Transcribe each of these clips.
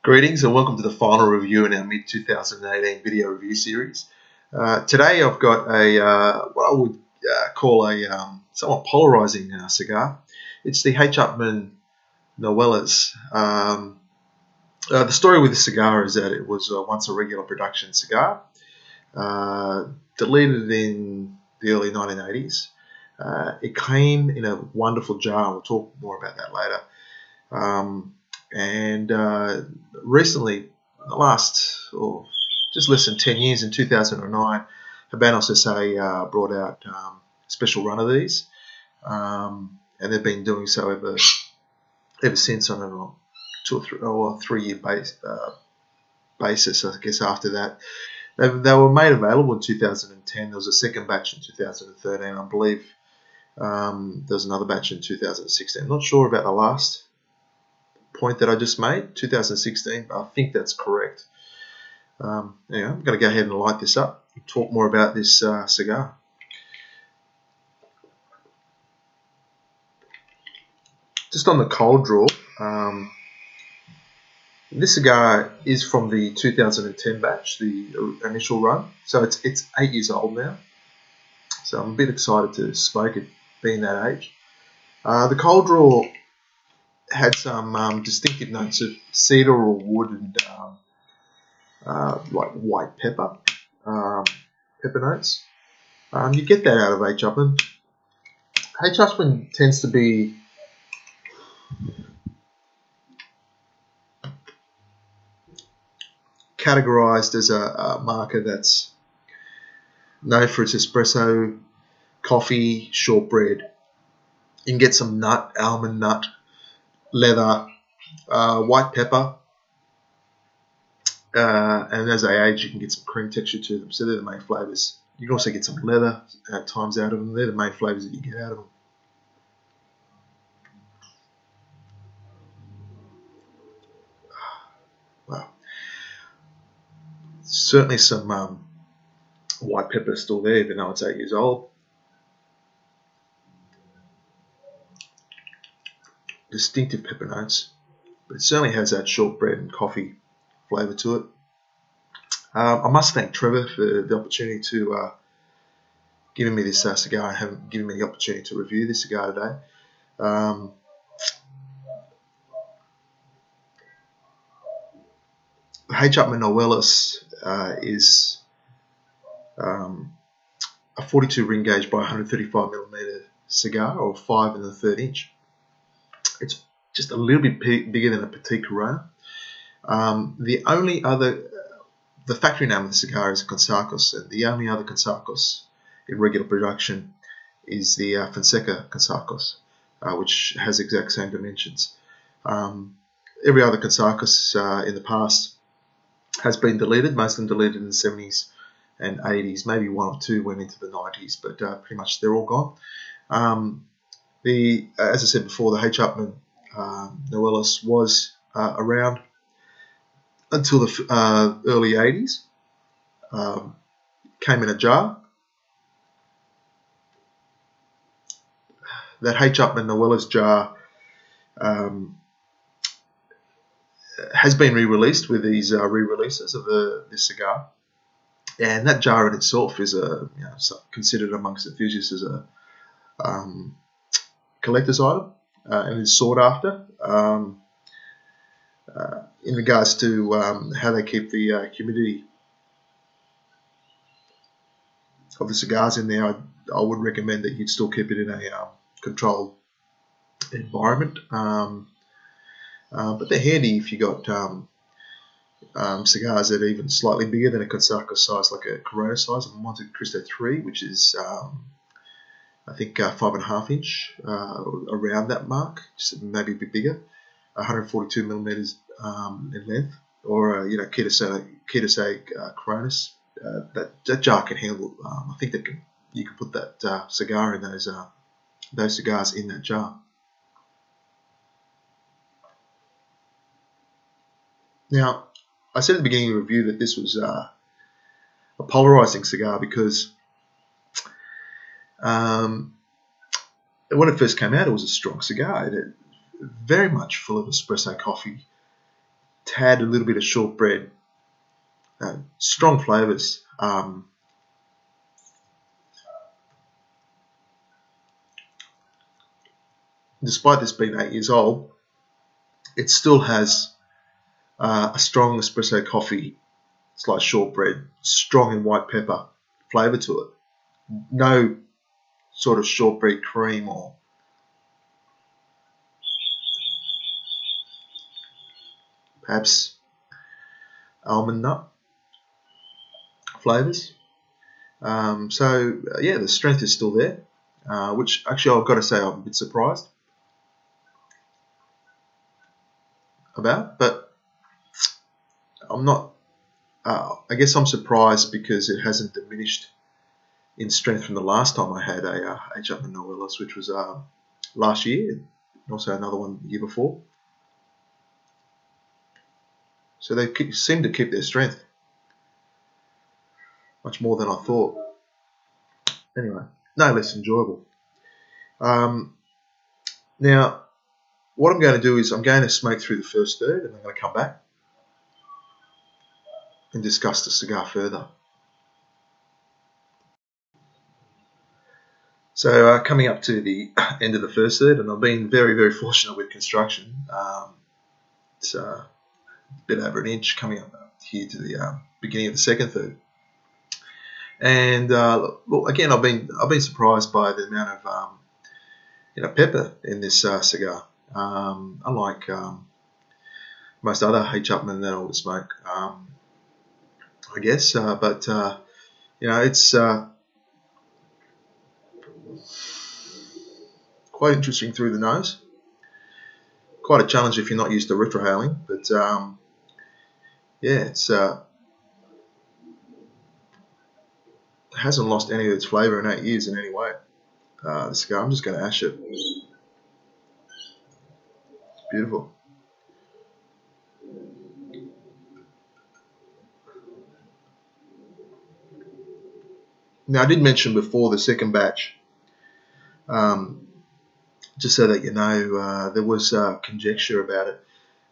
Greetings and welcome to the final review in our mid-2018 video review series. Today I've got a what I would call a somewhat polarizing cigar. It's the Upmann Noellas. The story with this cigar is that it was once a regular production cigar, deleted in the early 1980s. It came in a wonderful jar. We'll talk more about that later. Recently, in the last just less than 10 years, in 2009, Habanos SA brought out a special run of these, and they've been doing so ever since on a 2 or 3 year basis. I guess after that, they were made available in 2010. There was a second batch in 2013. I believe there was another batch in 2016. I'm not sure about the last point that I just made, 2016. I think that's correct. Anyway, I'm going to go ahead and light this up and talk more about this cigar. Just on the cold draw, this cigar is from the 2010 batch, the initial run, so it's 8 years old now. So I'm a bit excited to smoke it, being that age. The cold draw had some distinctive notes of cedar or wood and like white pepper notes. You get that out of H. Upmann. H. Upmann tends to be categorized as a marker that's known for its espresso, coffee, shortbread. You can get some nut, almond nut, leather, white pepper, and as they age you can get some cream texture to them, so they're the main flavours. You can also get some leather at times out of them. They're the main flavours that you get out of them. Wow. Certainly some white pepper still there, even though it's 8 years old. Distinctive pepper notes, but it certainly has that shortbread and coffee flavour to it. I must thank Trevor for the opportunity to giving me this cigar and giving me the opportunity to review this cigar today. The H. Upmann Noellas is a 42 ring gauge by 135mm cigar, or 5 1/3 inch. It's just a little bit bigger than a Petite Corona. The factory name of the cigar is a Consacos, and the only other Consacos in regular production is the Fonseca Consacos, which has the exact same dimensions. Every other Consacos in the past has been deleted, most of them deleted in the 70s and 80s, maybe 1 or 2 went into the 90s, but pretty much they're all gone. As I said before, the H. Upmann Noellas was around until the early 80s. Came in a jar. That H. Upmann Noellas jar has been re-released with these re-releases of this cigar, and that jar in itself is considered amongst enthusiasts as a collector's item, and is sought after in regards to how they keep the humidity of the cigars in there. I would recommend that you'd still keep it in a controlled environment, but they're handy if you got cigars that are even slightly bigger than a Consacos size, like a Corona size, a Monte Cristo 3, which is I think 5.5 inch, around that mark, just maybe a bit bigger, 142mm in length, or Kitase Coronas. That jar can handle. I think you can put that cigar in those cigars in that jar. Now, I said at the beginning of the review that this was a polarizing cigar because when it first came out, it was a strong cigar. It very much full of espresso coffee, tad a little bit of shortbread, strong flavours. Despite this being 8 years old, it still has a strong espresso coffee, slight shortbread, strong in white pepper flavour to it. No sort of shortbread cream or perhaps almond nut flavours. Yeah, the strength is still there, which actually I've got to say I'm a bit surprised about, but I'm not. I guess I'm surprised because it hasn't diminished in strength from the last time I had a H. Upmann Noellas, which was last year, and also another one the year before. So they seem to keep their strength much more than I thought. Anyway, no less enjoyable. Now, what I'm going to do is I'm going to smoke through the first third, and I'm going to come back and discuss the cigar further. So coming up to the end of the first third, and I've been very, very fortunate with construction. It's a bit over an inch coming up here to the beginning of the second third. And look, again, I've been surprised by the amount of pepper in this cigar. Unlike most other H. Upmann that I would smoke, I guess. But it's quite interesting through the nose. Quite a challenge if you're not used to retrohaling, but yeah, it hasn't lost any of its flavour in 8 years in any way. The cigar, I'm just going to ash it. It's beautiful. Now, I did mention before the second batch, just so that you know, there was conjecture about it,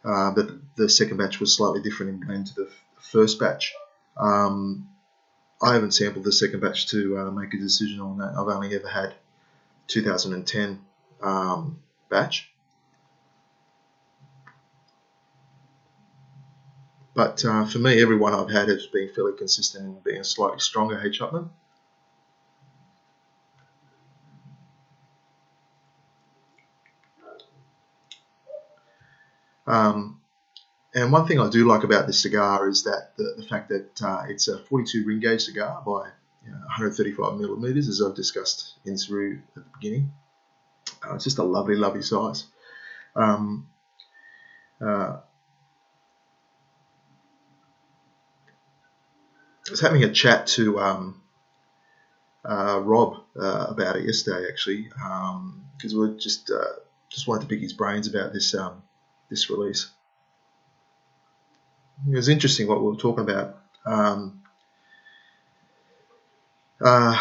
that the second batch was slightly different in blend to the first batch. I haven't sampled the second batch to make a decision on that. I've only ever had 2010 batch. But for me, every one I've had has been fairly consistent in being a slightly stronger H. Upmann. And one thing I do like about this cigar is that the fact that it's a 42 ring gauge cigar by 135 millimeters, as I've discussed in through at the beginning. It's just a lovely, lovely size. I was having a chat to Rob about it yesterday, actually, because we just wanted to pick his brains about this this release. It was interesting what we were talking about. I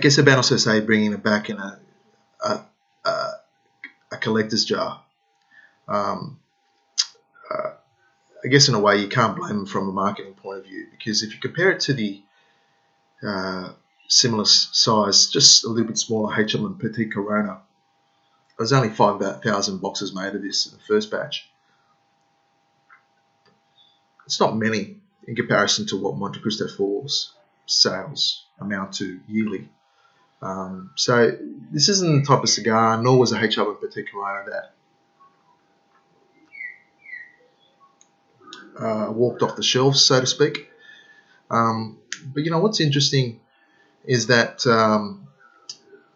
guess about also say bringing it back in a collector's jar. I guess in a way you can't blame them from a marketing point of view, because if you compare it to the similar size, just a little bit smaller H. Upmann Petit Corona, there's only 5,000 boxes made of this in the first batch. It's not many in comparison to what Monte Cristo 4's sales amount to yearly. So this isn't the type of cigar, nor was a H. Upmann Petit Corona that walked off the shelves, so to speak. But what's interesting is that, and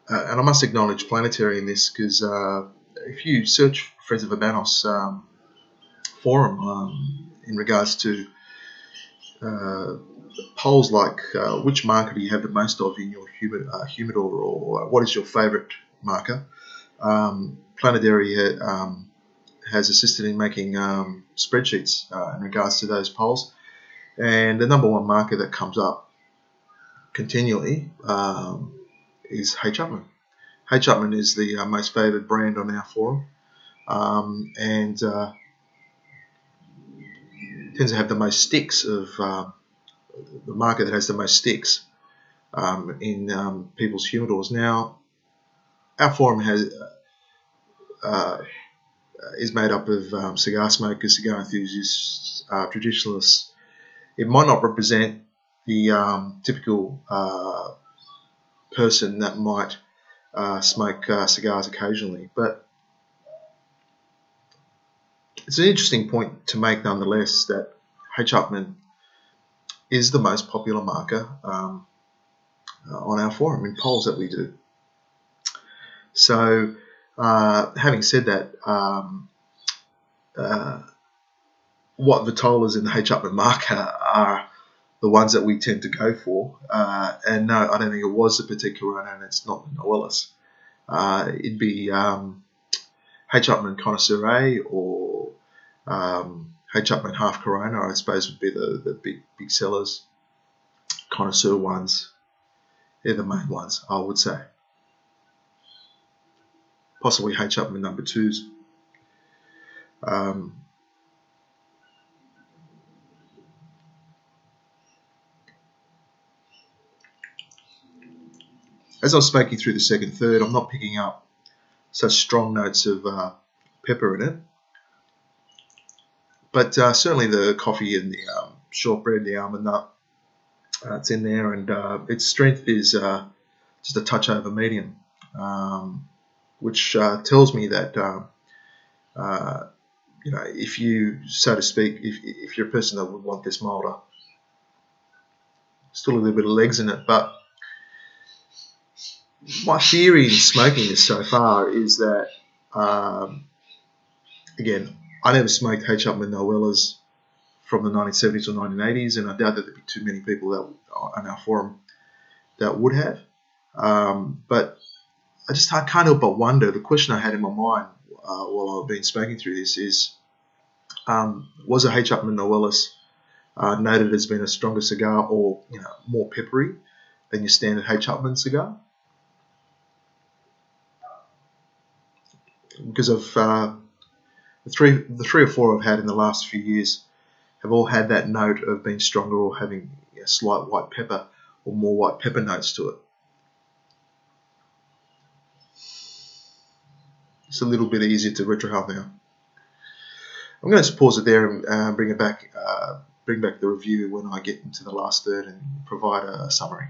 I must acknowledge Planetary in this, because if you search Friends of Urbanos forum in regards to polls like which marker do you have the most of in your humidor, or what is your favourite marker, Planetary has assisted in making spreadsheets in regards to those polls, and the number one marker that comes up continually is H. Upmann. H. Upmann is the most favoured brand on our forum, and tends to have the most sticks of the marker that has the most sticks in people's humidors. Now, our forum is made up of cigar smokers, cigar enthusiasts, traditionalists. It might not represent the typical person that might smoke cigars occasionally, but it's an interesting point to make nonetheless that H. Upmann is the most popular marker on our forum in polls that we do. So, having said that, what Vitolas in the H. Upmann marker are the ones that we tend to go for. And no, I don't think it was the Petit Corona, and it's not the Noellas. It'd be H. Upmann Connoisseur A or H. Upmann Half Corona, I suppose, would be the big sellers. Connoisseur ones, they're the main ones, I would say. Possibly H. Upmann number 2s. As I was smoking through the second third, I'm not picking up such strong notes of pepper in it. But certainly the coffee and the shortbread, the almond nut, it's in there, and its strength is just a touch over medium, which tells me that if you, so to speak, if you're a person that would want this milder, still a little bit of legs in it. But my theory in smoking this so far is that, again, I never smoked H. Upmann Noellas from the 1970s or 1980s, and I doubt that there'd be too many people that on our forum that would have. But I can't help but wonder. The question I had in my mind while I've been smoking through this is, was a H. Upmann Noellas noted as being a stronger cigar or more peppery than your standard H. Upmann cigar? Because of the three or four I've had in the last few years have all had that note of being stronger or having a slight white pepper or more white pepper notes to it. It's a little bit easier to retrohale now. I'm going to pause it there and bring back the review when I get into the last third and provide a summary.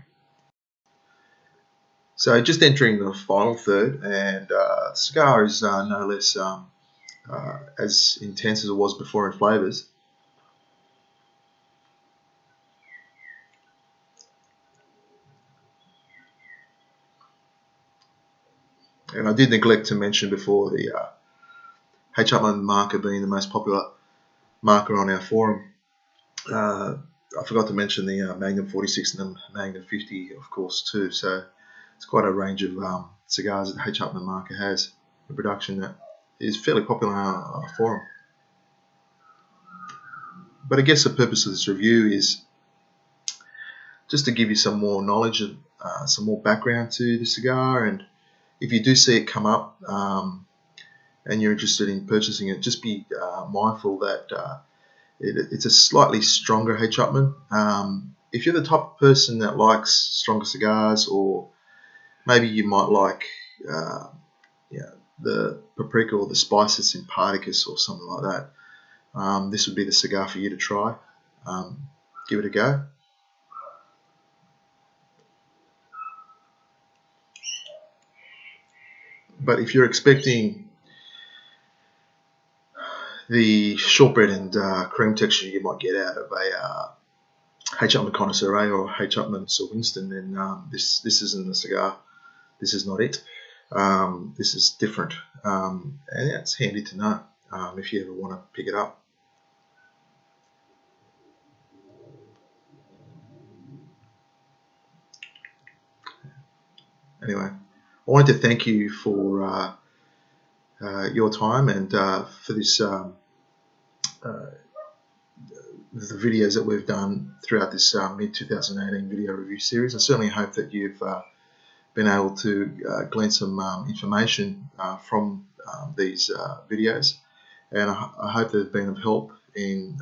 So just entering the final third, and the cigar is no less as intense as it was before in flavours. And I did neglect to mention before the H. Upmann marker being the most popular marker on our forum. I forgot to mention the Magnum 46 and the Magnum 50, of course, too. So it's quite a range of cigars that the H. Upmann marker has in production that is fairly popular on our forum. But I guess the purpose of this review is just to give you some more knowledge and some more background to the cigar. And if you do see it come up and you're interested in purchasing it, just be mindful that it's a slightly stronger H. Upmann. If you're the type of person that likes stronger cigars, or maybe you might like the paprika or the spices in Partagas or something like that, this would be the cigar for you to try. Give it a go. But if you're expecting the shortbread and cream texture you might get out of a H. Upmann Connoisseur A or H. Upmann Sir Winston, then this isn't the cigar. This is not it. This is different, and yeah, it's handy to know if you ever want to pick it up. Anyway, I wanted to thank you for your time and for this the videos that we've done throughout this mid-2018 video review series. I certainly hope that you've been able to glean some information from these videos, and I hope they've been of help in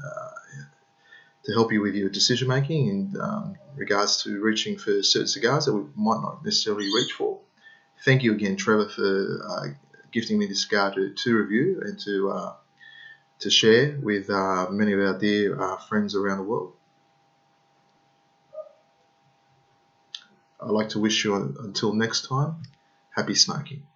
to help you with your decision making in regards to reaching for certain cigars that we might not necessarily reach for. Thank you again, Trevor, for gifting me this cigar to review and to share with many of our dear friends around the world. I'd like to wish you, until next time, happy smoking.